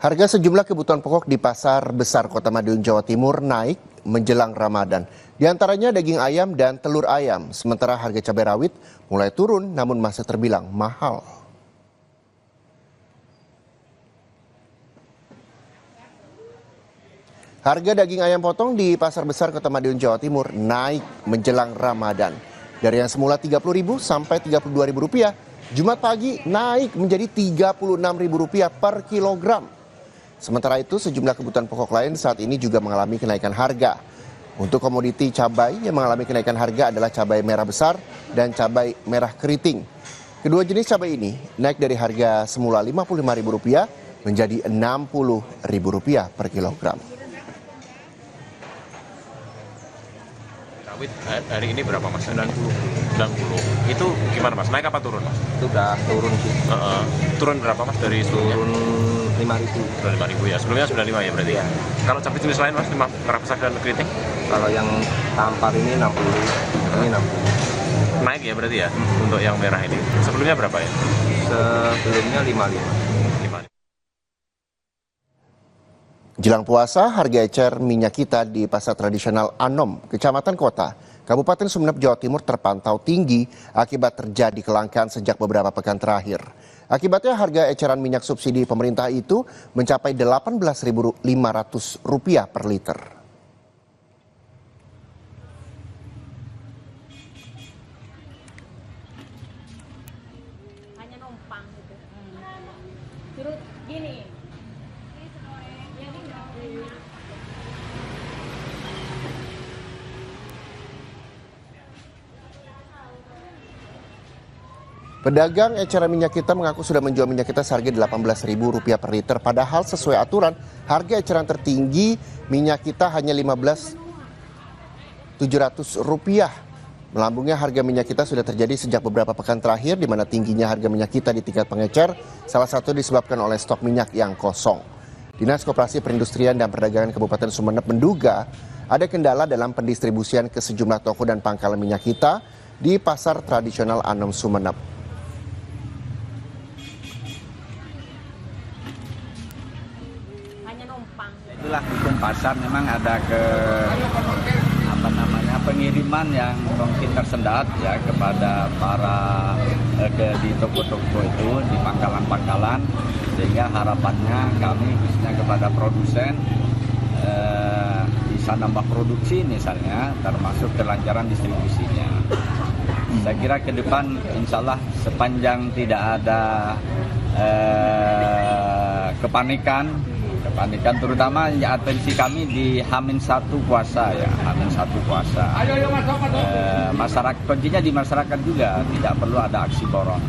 Harga sejumlah kebutuhan pokok di Pasar Besar Kota Madiun, Jawa Timur naik menjelang Ramadan. Di antaranya daging ayam dan telur ayam. Sementara harga cabai rawit mulai turun namun masih terbilang mahal. Harga daging ayam potong di Pasar Besar Kota Madiun, Jawa Timur naik menjelang Ramadan. Dari yang semula Rp30.000 sampai Rp32.000, Jumat pagi naik menjadi Rp36.000 per kilogram. Sementara itu, sejumlah kebutuhan pokok lain saat ini juga mengalami kenaikan harga. Untuk komoditi cabai yang mengalami kenaikan harga adalah cabai merah besar dan cabai merah keriting. Kedua jenis cabai ini naik dari harga semula Rp55.000 menjadi Rp60.000 per kilogram. Rawit hari ini berapa mas? 90. Itu gimana mas? Naik apa turun mas? Itu udah turun sih. Turun berapa mas dari sebelumnya? Turun 5.000. Turun 5.000 ya. Sebelumnya 95 ya berarti ya. Kalau cabai jenis lain mas, merah besar dan keriting? Kalau yang tampar ini 60, ini 60. Naik ya berarti ya untuk yang merah ini. Sebelumnya berapa ya? Sebelumnya 55. Jelang puasa, harga ecer minyak kita di pasar tradisional Anom, Kecamatan Kota, Kabupaten Sumeneb, Jawa Timur terpantau tinggi akibat terjadi kelangkaan sejak beberapa pekan terakhir. Akibatnya harga eceran minyak subsidi pemerintah itu mencapai Rp18.500 per liter. Hanya numpang gitu. Terus gini. Pedagang eceran minyak kita mengaku sudah menjual minyak kita seharga Rp18.000 per liter. Padahal sesuai aturan, harga eceran tertinggi minyak kita hanya Rp15.700. Melambungnya harga minyak kita sudah terjadi sejak beberapa pekan terakhir, di mana tingginya harga minyak kita di tingkat pengecer, salah satu disebabkan oleh stok minyak yang kosong. Dinas Koperasi Perindustrian dan Perdagangan Kabupaten Sumeneb menduga ada kendala dalam pendistribusian ke sejumlah toko dan pangkalan minyak kita di pasar tradisional Anom Sumeneb. Itulah hukum pasar, memang ada pengiriman yang mungkin tersendat ya kepada para di toko-toko itu, di pangkalan-pangkalan, sehingga harapannya kami khususnya kepada produsen bisa nambah produksi misalnya, termasuk kelancaran distribusinya. Saya kira ke depan insya Allah sepanjang tidak ada kepanikan terutama ya, atensi kami di H-1 puasa ya, H-1 puasa. Masyarakat, kuncinya di masyarakat juga, tidak perlu ada aksi borong.